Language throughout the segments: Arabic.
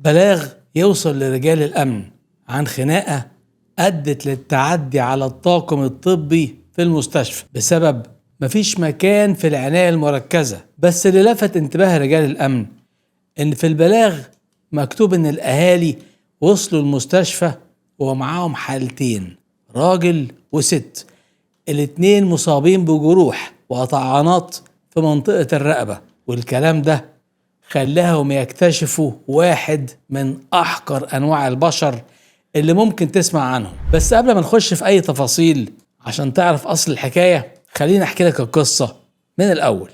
بلاغ يوصل لرجال الأمن عن خناقة أدت للتعدي على الطاقم الطبي في المستشفى بسبب مفيش مكان في العناية المركزة. بس اللي لفت انتباه رجال الأمن إن في البلاغ مكتوب إن الأهالي وصلوا المستشفى ومعاهم حالتين، راجل وست، الاتنين مصابين بجروح وطعنات في منطقة الرقبة. والكلام ده خلاهم يكتشفوا واحد من أحقر أنواع البشر اللي ممكن تسمع عنهم. بس قبل ما نخش في أي تفاصيل عشان تعرف أصل الحكاية، خليني أحكي لك القصة من الأول.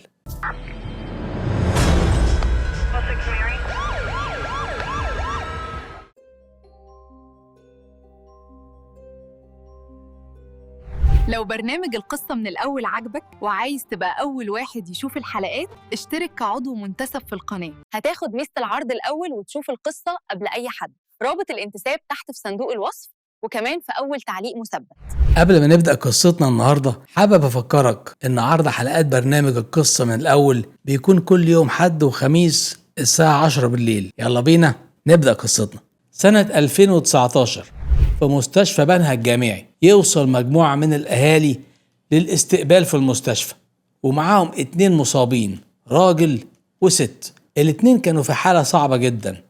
لو برنامج القصة من الأول عجبك وعايز تبقى أول واحد يشوف الحلقات، اشترك كعضو منتسب في القناة. هتاخد ميزة العرض الأول وتشوف القصة قبل أي حد. رابط الانتساب تحت في صندوق الوصف، وكمان في أول تعليق مثبت. قبل ما نبدأ قصتنا النهاردة، حابب أفكرك إن عرض حلقات برنامج القصة من الأول بيكون كل يوم حد وخميس الساعة 10 بالليل. يلا بينا نبدأ قصتنا. سنة 2019 في مستشفى بنها الجامعي يوصل مجموعة من الأهالي للاستقبال في المستشفى، ومعاهم 2 مصابين، راجل وست. الاتنين كانوا في حالة صعبة جدا،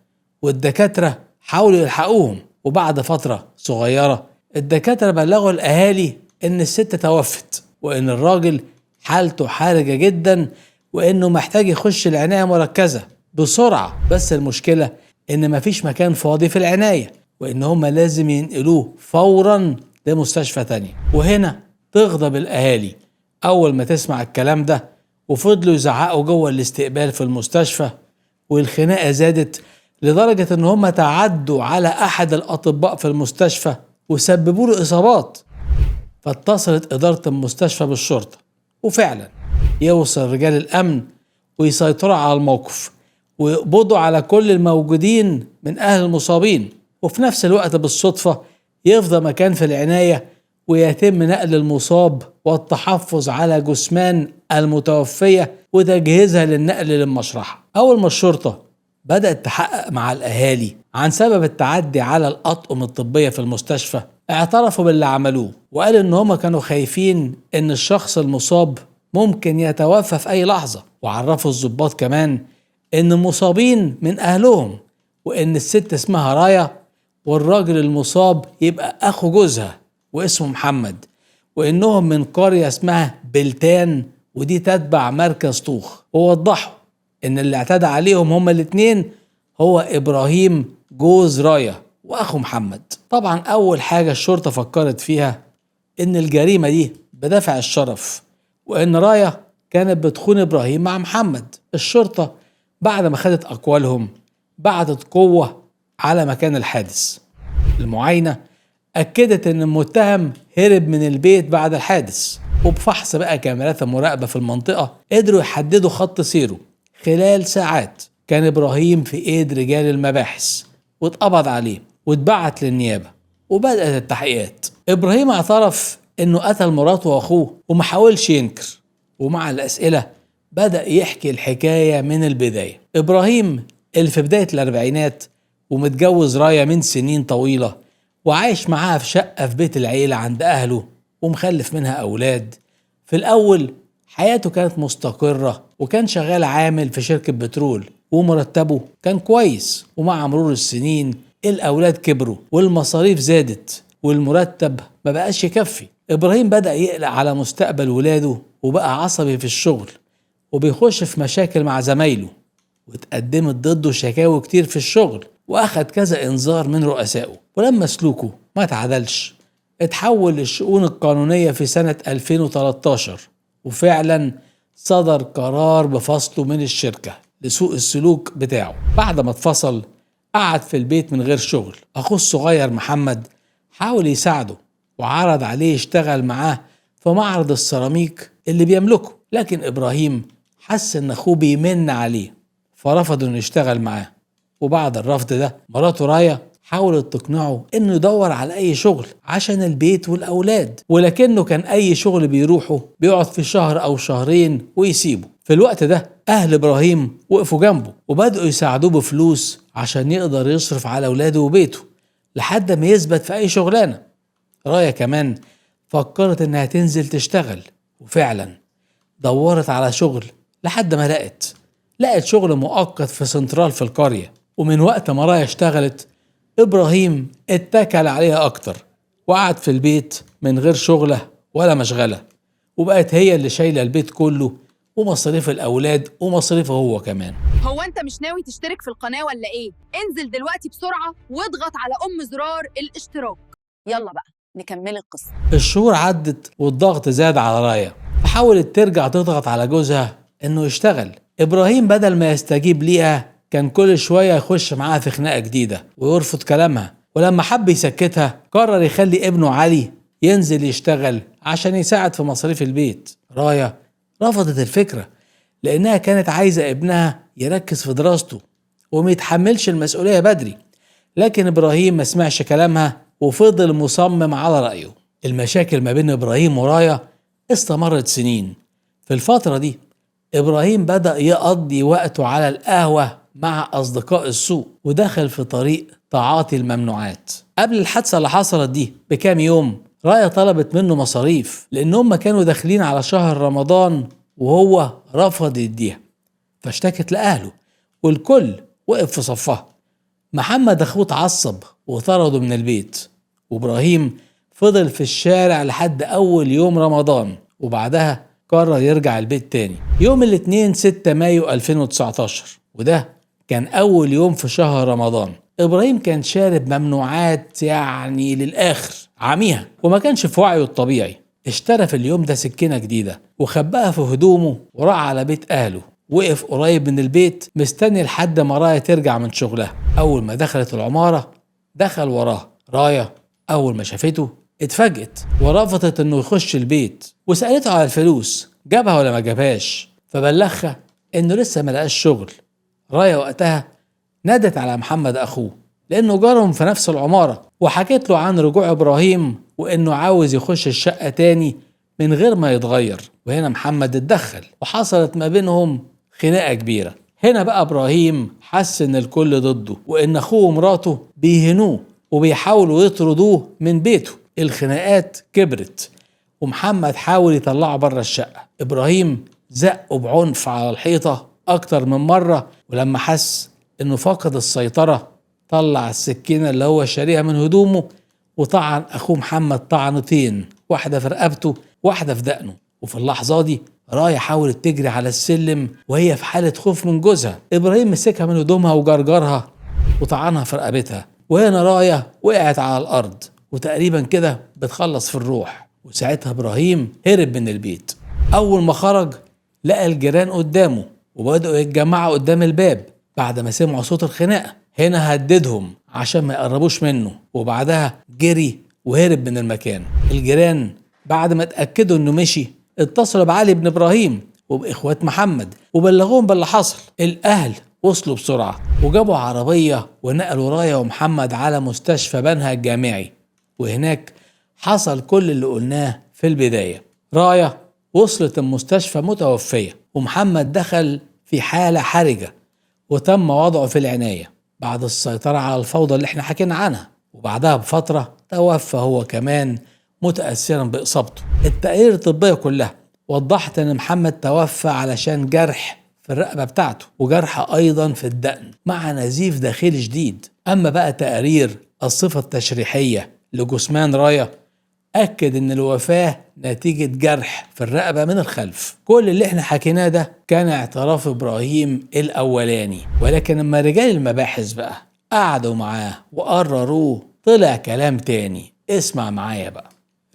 والدكاترة حاولوا يلحقوهم. وبعد فترة صغيرة الدكاترة بلغوا الأهالي إن الست توفت، وإن الراجل حالته حرجة جدا، وإنه محتاج يخش العناية مركزة بسرعة. بس المشكلة إن مفيش مكان فاضي في العناية، وإن هم لازم ينقلوه فورا لمستشفى تانية. وهنا تغضب الأهالي أول ما تسمع الكلام ده، وفضلوا يزعقوا جوه الاستقبال في المستشفى. والخناقة زادت لدرجة إن هم تعدوا على أحد الأطباء في المستشفى وسببوا له إصابات. فاتصلت إدارة المستشفى بالشرطة، وفعلا يوصل رجال الأمن ويسيطروا على الموقف ويقبضوا على كل الموجودين من أهل المصابين. وفي نفس الوقت بالصدفة يفضى مكان في العناية ويتم نقل المصاب والتحفظ على جثمان المتوفية وتجهيزها للنقل للمشرحة. أول ما الشرطة بدأت تحقق مع الأهالي عن سبب التعدي على الأطقم الطبية في المستشفى، اعترفوا باللي عملوه، وقالوا إن هما كانوا خايفين إن الشخص المصاب ممكن يتوفى في أي لحظة. وعرفوا الضباط كمان إن المصابين من أهلهم، وإن الست اسمها رايا، والراجل المصاب يبقى أخو جوزها واسمه محمد، وإنهم من قرية اسمها بلتان ودي تتبع مركز طوخ. ووضحوا إن اللي اعتدى عليهم هما الاتنين هو إبراهيم جوز رايا وأخو محمد. طبعا أول حاجة الشرطة فكرت فيها إن الجريمة دي بدافع الشرف، وإن رايا كانت بتخون إبراهيم مع محمد. الشرطة بعد ما خدت أقوالهم بعتت قوة على مكان الحادث. المعاينة أكدت إن المتهم هرب من البيت بعد الحادث، وبفحص بقى كاميرات المراقبة في المنطقة قدروا يحددوا خط سيره. خلال ساعات كان إبراهيم في إيد رجال المباحث واتقبض عليه واتبعت للنيابة، وبدأت التحقيقات. إبراهيم اعترف إنه قتل مراته وأخوه ومحاولش ينكر، ومع الأسئلة بدأ يحكي الحكاية من البداية. إبراهيم اللي في بداية الأربعينات ومتجوز رايا من سنين طويلة، وعايش معاها في شقة في بيت العيلة عند أهله، ومخلف منها أولاد. في الأول حياته كانت مستقرة، وكان شغال عامل في شركة بترول ومرتبه كان كويس. ومع مرور السنين الأولاد كبروا والمصاريف زادت والمرتب ما بقاش يكفي. إبراهيم بدأ يقلق على مستقبل ولاده، وبقى عصبي في الشغل وبيخش في مشاكل مع زمايله، واتقدمت ضده شكاوي كتير في الشغل، واخد كذا انذار من رؤسائه. ولما سلوكه ما تعدلش اتحول للشؤون القانونية في سنة 2013، وفعلا صدر قرار بفصله من الشركة لسوء السلوك بتاعه. بعد ما اتفصل قعد في البيت من غير شغل. اخوه الصغير محمد حاول يساعده وعرض عليه يشتغل معاه في معرض السيراميك اللي بيملكه، لكن إبراهيم حس ان اخوه بيمن عليه فرفض انه يشتغل معاه. وبعد الرفض ده مراته رايا حاولت تقنعه انه يدور على اي شغل عشان البيت والاولاد، ولكنه كان اي شغل بيروحه بيقعد في شهر او شهرين ويسيبه. في الوقت ده اهل ابراهيم وقفوا جنبه وبدأوا يساعدوه بفلوس عشان يقدر يصرف على ولاده وبيته لحد ما يثبت في أي شغلانة. رايا كمان فكرت إنها تنزل تشتغل، وفعلا دورت على شغل لحد ما لقت شغل مؤقت في سنترال في القرية. ومن وقت ما رايا اشتغلت، إبراهيم اتكل عليها أكتر وقعد في البيت من غير شغلة ولا مشغلة، وبقت هي اللي شايلة البيت كله ومصاريف الأولاد ومصاريفه هو كمان. هو انت مش ناوي تشترك في القناة ولا ايه؟ انزل دلوقتي بسرعة واضغط على زرار الاشتراك. يلا بقى نكمل القصة. الشهور عدت والضغط زاد على رايا، فحاولت ترجع تضغط على جوزها إنه يشتغل. إبراهيم بدل ما يستجيب ليها كان كل شوية يخش معاها في خناقة جديدة ويرفض كلامها، ولما حب يسكتها قرر يخلي ابنه علي ينزل يشتغل عشان يساعد في مصاريف البيت. رايا رفضت الفكرة لأنها كانت عايزة ابنها يركز في دراسته وما يتحملش المسؤولية بدري، لكن إبراهيم ما سمعش كلامها وفضل مصمم على رأيه. المشاكل ما بين إبراهيم ورايا استمرت سنين. في الفترة دي إبراهيم بدأ يقضي وقته على القهوة مع أصدقاء السوء ودخل في طريق تعاطي الممنوعات. قبل الحادثة اللي حصلت دي بكام يوم رايا طلبت منه مصاريف لأنهم كانوا داخلين على شهر رمضان وهو رفض يديها، فاشتكت لأهله والكل وقف في صفها. محمد أخوه اتعصب وطرده من البيت، وإبراهيم فضل في الشارع لحد أول يوم رمضان، وبعدها قرر يرجع البيت تاني يوم الاثنين 6 مايو 2019، وده كان أول يوم في شهر رمضان. إبراهيم كان شارب ممنوعات يعني للآخر عميها وما كانش في وعيه الطبيعي. اشترى في اليوم ده سكينة جديدة وخباها في هدومه وراح على بيت أهله. وقف قريب من البيت مستني لحد ما رايا ترجع من شغلها. أول ما دخلت العمارة دخل وراه. رايا أول ما شافته اتفاجئت ورفضت إنه يخش البيت وسألته على الفلوس جابها ولا ما جابهاش، فبلغها إنه لسه ما لقاش شغل. رايا وقتها نادت على محمد أخوه لأنه جارهم في نفس العمارة، وحكيت له عن رجوع إبراهيم وإنه عاوز يخش الشقة تاني من غير ما يتغير. وهنا محمد اتدخل وحصلت ما بينهم خناقة كبيرة. هنا بقى إبراهيم حس إن الكل ضده وإن أخوه ومراته بيهنوه وبيحاولوا يطردوه من بيته. الخناقات كبرت ومحمد حاول يطلعه بره الشقة. إبراهيم زقه بعنف على الحيطة أكتر من مرة، ولما حس إنه فقد السيطرة طلع السكينة اللي هو شاريها من هدومه وطعن أخوه محمد طعنتين، واحدة في رقبته واحدة في دقنه. وفي اللحظة دي رايا حاولت تجري على السلم وهي في حالة خوف من جوزها. إبراهيم مسكها من هدومها وجرجرها وطعنها في رقبتها، وهنا رايا وقعت على الأرض وتقريبا كده بتخلص في الروح. وساعتها إبراهيم هرب من البيت. أول ما خرج لقى الجيران قدامه وبدأوا يتجمعوا قدام الباب بعد ما سمعوا صوت الخناقة. هنا هددهم عشان ما يقربوش منه، وبعدها جري وهرب من المكان. الجيران بعد ما اتأكدوا انه مشي اتصلوا بعلي بن إبراهيم وبإخوات محمد وبلغوهم باللي حصل. الأهل وصلوا بسرعة وجابوا عربية ونقلوا رايا ومحمد على مستشفى بنها الجامعي، وهناك حصل كل اللي قلناه في البداية. رايا وصلت المستشفى متوفية، ومحمد دخل في حالة حرجة وتم وضعه في العناية بعد السيطرة على الفوضى اللي احنا حكينا عنها. وبعدها بفترة توفى هو كمان متأثرا بإصابته. التقارير الطبية كلها وضحت ان محمد توفى علشان جرح في الرقبة بتاعته وجرح ايضا في الدقن مع نزيف داخلي شديد. اما بقى تقارير الصفة التشريحية لجثمان رايا أكد إن الوفاة نتيجة جرح في الرقبة من الخلف. كل اللي احنا حكيناه ده كان اعتراف إبراهيم الأولاني، ولكن لما رجال المباحث بقى قعدوا معاه وقرروه طلع كلام تاني. اسمع معايا بقى.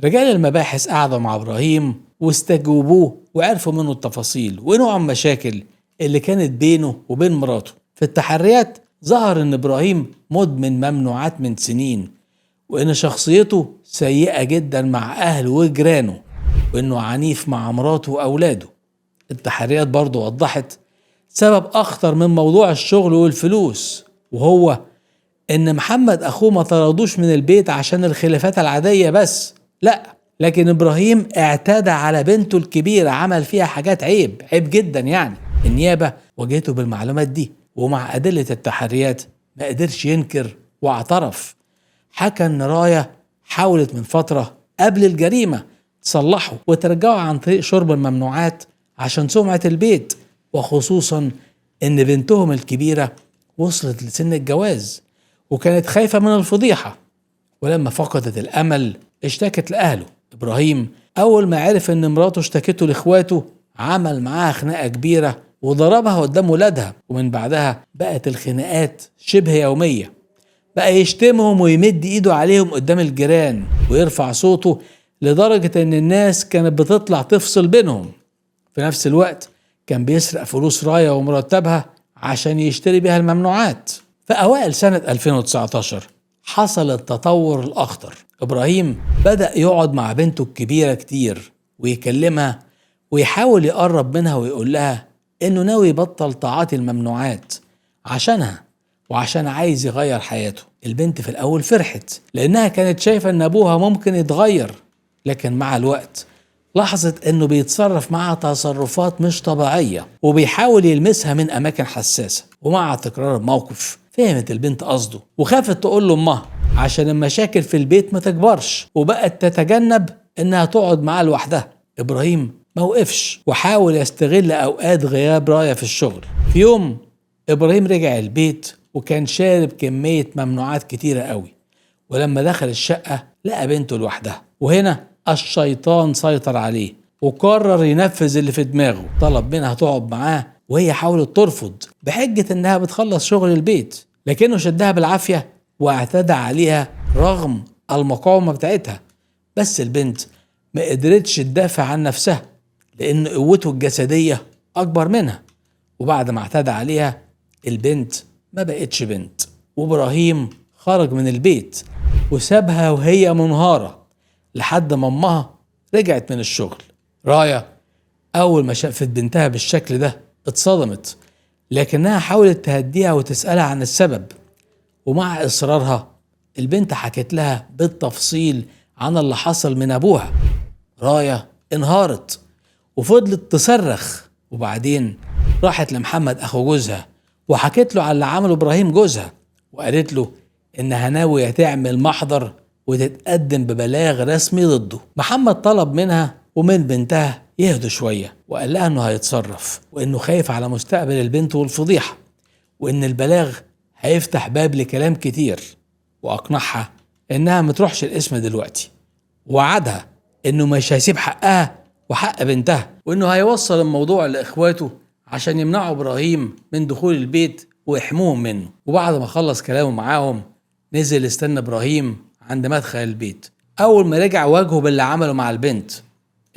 رجال المباحث قعدوا مع إبراهيم واستجوبوه وعرفوا منه التفاصيل ونوع المشاكل اللي كانت بينه وبين مراته. في التحريات ظهر إن إبراهيم مدمن ممنوعات من سنين، وإن شخصيته سيئة جدا مع أهله وجيرانه، وإنه عنيف مع مراته وأولاده. التحريات برضو وضحت سبب أخطر من موضوع الشغل والفلوس، وهو إن محمد أخوه ما طردوش من البيت عشان الخلافات العادية بس، لأ، لكن إبراهيم اعتدى على بنته الكبيرة، عمل فيها حاجات عيب جدا يعني. النيابة واجهته بالمعلومات دي ومع أدلة التحريات ما قدرش ينكر واعترف. حكى ان راية حاولت من فترة قبل الجريمة تصلحه وترجعه عن طريق شرب الممنوعات عشان سمعة البيت، وخصوصا ان بنتهم الكبيرة وصلت لسن الجواز وكانت خايفة من الفضيحة. ولما فقدت الأمل اشتكت لأهله. إبراهيم أول ما عرف إن مراته اشتكته لإخواته عمل معاها خناقة كبيرة وضربها قدام ولادها، ومن بعدها بقت الخناقات شبه يومية. بقى يشتمهم ويمد إيده عليهم قدام الجيران ويرفع صوته لدرجة إن الناس كانت بتطلع تفصل بينهم. في نفس الوقت كان بيسرق فلوس راية ومرتبها عشان يشتري بيها الممنوعات. في أوائل سنة 2019 حصل التطور الأخطر. إبراهيم بدأ يقعد مع بنته الكبيرة كتير ويكلمها ويحاول يقرب منها ويقول لها إنه ناوي يبطل تعاطي الممنوعات عشانها وعشان عايز يغير حياته. البنت في الأول فرحت لأنها كانت شايفة إن أبوها ممكن يتغير، لكن مع الوقت لاحظت إنه بيتصرف معها تصرفات مش طبيعية وبيحاول يلمسها من أماكن حساسة. ومع تكرار الموقف فهمت البنت قصده وخافت تقول له أمها عشان المشاكل في البيت ما تكبرش، وبقت تتجنب إنها تقعد معاه لوحدها. إبراهيم ما وقفش وحاول يستغل أوقات غياب راية في الشغل. في يوم إبراهيم رجع البيت وكان شارب كمية ممنوعات كتيرة قوي، ولما دخل الشقة لقى بنته لوحدها. وهنا الشيطان سيطر عليه وقرر ينفذ اللي في دماغه. طلب منها تقعد معاه وهي حاولت ترفض بحجة انها بتخلص شغل البيت، لكنه شدها بالعافية واعتدى عليها رغم المقاومة بتاعتها. بس البنت ما قدرتش تدافع عن نفسها لان قوته الجسدية اكبر منها. وبعد ما اعتدى عليها البنت ما بقتش بنت، وابراهيم خرج من البيت وسابها وهي منهارة لحد ما امها رجعت من الشغل. راية اول ما شافت بنتها بالشكل ده اتصدمت، لكنها حاولت تهديها وتسألها عن السبب. ومع اصرارها البنت حكت لها بالتفصيل عن اللي حصل من ابوها. راية انهارت وفضلت تصرخ، وبعدين راحت لمحمد اخو جوزها وحكت له على اللي عمله ابراهيم جوزها، وقالت له انها ناوية تعمل محضر وتتقدم ببلاغ رسمي ضده. محمد طلب منها ومن بنتها يهدوا شوية وقال لها انه هيتصرف وانه خايف على مستقبل البنت والفضيحة وان البلاغ هيفتح باب لكلام كتير، واقنعها انها متروحش الاسم دلوقتي، ووعدها انه مش هيسيب حقها وحق بنتها وانه هيوصل الموضوع لاخواته عشان يمنعوا ابراهيم من دخول البيت ويحموهم منه. وبعد ما خلص كلامه معاهم نزل استنى ابراهيم عند مدخل البيت. اول ما رجع واجهه باللي عمله مع البنت.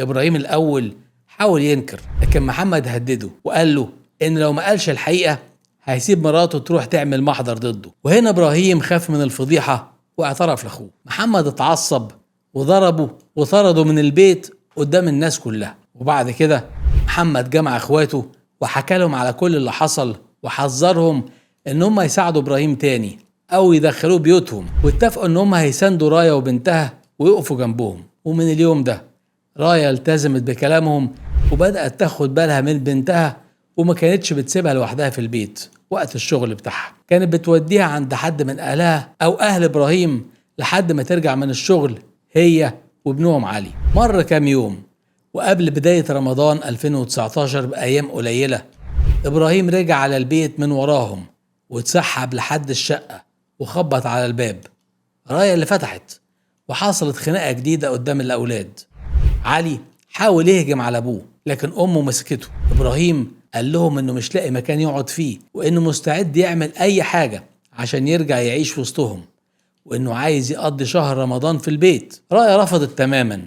ابراهيم الاول حاول ينكر، لكن محمد هدده وقال له ان لو ما قالش الحقيقة هيسيب مراته تروح تعمل محضر ضده. وهنا ابراهيم خاف من الفضيحة واعترف لاخوه. محمد اتعصب وضربه وطرده من البيت قدام الناس كلها. وبعد كده محمد جمع اخواته وحكى لهم على كل اللي حصل وحذرهم ان هم يساعدوا ابراهيم تاني او يدخلوه بيوتهم، واتفقوا ان هم هيساندوا راية وبنتها ويقفوا جنبهم. ومن اليوم ده راية التزمت بكلامهم وبدأت تاخد بالها من بنتها، وما كانتش بتسيبها لوحدها في البيت وقت الشغل بتاعها. كانت بتوديها عند حد من اهلها او اهل ابراهيم لحد ما ترجع من الشغل هي وابنهم علي. مر كام يوم وقبل بداية رمضان 2019 بأيام قليلة إبراهيم رجع على البيت من وراهم واتسحب لحد الشقة وخبط على الباب. راية اللي فتحت وحصلت خناقة جديدة قدام الأولاد. علي حاول يهجم على أبوه لكن أمه مسكته. إبراهيم قال لهم إنه مش لاقي مكان يقعد فيه وإنه مستعد يعمل أي حاجة عشان يرجع يعيش وسطهم، وإنه عايز يقضي شهر رمضان في البيت. راية رفضت تماما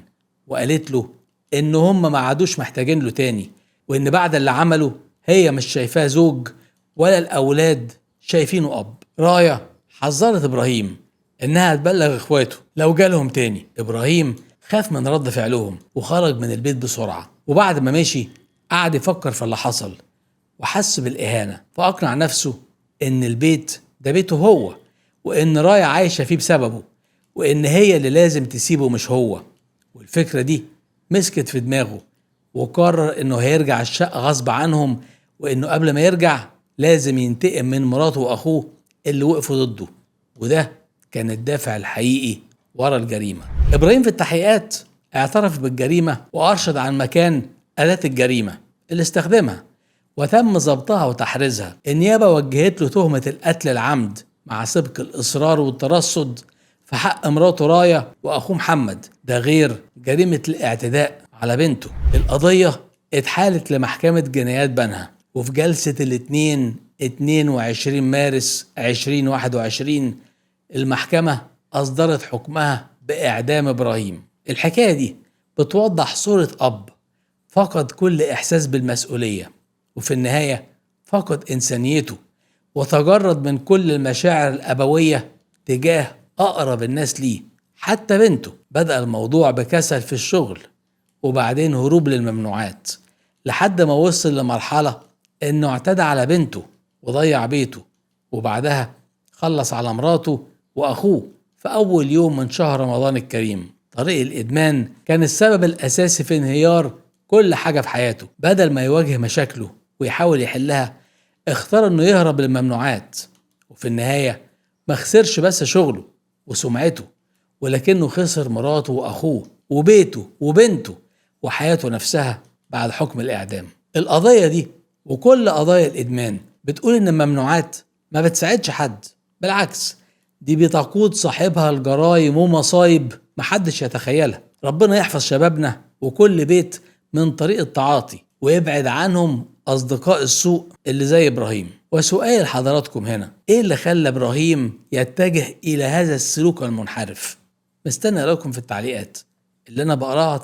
وقالت له إن هم ما عادوش محتاجين له تاني، وإن بعد اللي عمله هي مش شايفاه زوج ولا الأولاد شايفينه أب. راية حذرت إبراهيم إنها تبلغ إخواته لو جالهم تاني. إبراهيم خاف من رد فعلهم وخرج من البيت بسرعة، وبعد ما مشي قعد يفكر في اللي حصل وحس بالإهانة، فأقنع نفسه إن البيت ده بيته هو وإن راية عايشة فيه بسببه وإن هي اللي لازم تسيبه مش هو. والفكرة دي مسكت في دماغه وقرر إنه هيرجع الشقة غصب عنهم، وإنه قبل ما يرجع لازم ينتقم من مراته وأخوه اللي وقفوا ضده، وده كان الدافع الحقيقي ورا الجريمة. إبراهيم في التحقيقات اعترف بالجريمة وأرشد عن مكان آلات الجريمة اللي استخدمها، وتم ضبطها وتحريزها. النيابة وجهت له تهمة القتل العمد مع سبق الإصرار والترصد في حق مراته راية وأخوه محمد، ده غير جريمة الاعتداء على بنته. القضية اتحالت لمحكمة جنايات بنها، وفي جلسة الاثنين 22 مارس 2021 المحكمة أصدرت حكمها بإعدام إبراهيم. الحكاية دي بتوضح صورة أب فقد كل إحساس بالمسؤولية، وفي النهاية فقد إنسانيته وتجرد من كل المشاعر الأبوية تجاه أقرب الناس ليه حتى بنته. بدأ الموضوع بكسل في الشغل، وبعدين هروب للممنوعات، لحد ما وصل لمرحلة إنه اعتدى على بنته وضيع بيته، وبعدها خلص على مراته وأخوه في أول يوم من شهر رمضان الكريم. طريق الإدمان كان السبب الأساسي في انهيار كل حاجة في حياته. بدل ما يواجه مشاكله ويحاول يحلها، اختار إنه يهرب للممنوعات، وفي النهاية ما خسرش بس شغله وسمعته، ولكنه خسر مراته وأخوه وبيته وبنته وحياته نفسها بعد حكم الإعدام. القضية دي وكل قضايا الإدمان بتقول إن الممنوعات ما بتساعدش حد، بالعكس دي بتقود صاحبها الجرايم ومصايب محدش يتخيلها. ربنا يحفظ شبابنا وكل بيت من طريق التعاطي، ويبعد عنهم أصدقاء السوء اللي زي إبراهيم. وسؤال حضراتكم هنا، إيه اللي خلى إبراهيم يتجه إلى هذا السلوك المنحرف؟ مستنى لكم في التعليقات اللي أنا بقراها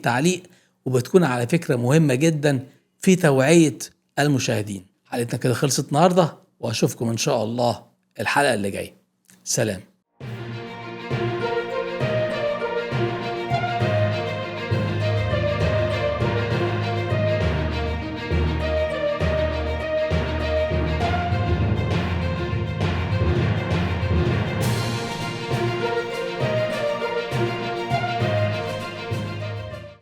تعليق وبتكون على فكرة مهمة جدا في توعية المشاهدين. حلقتنا كده خلصت النهاردة، وأشوفكم إن شاء الله الحلقة اللي جاية. سلام.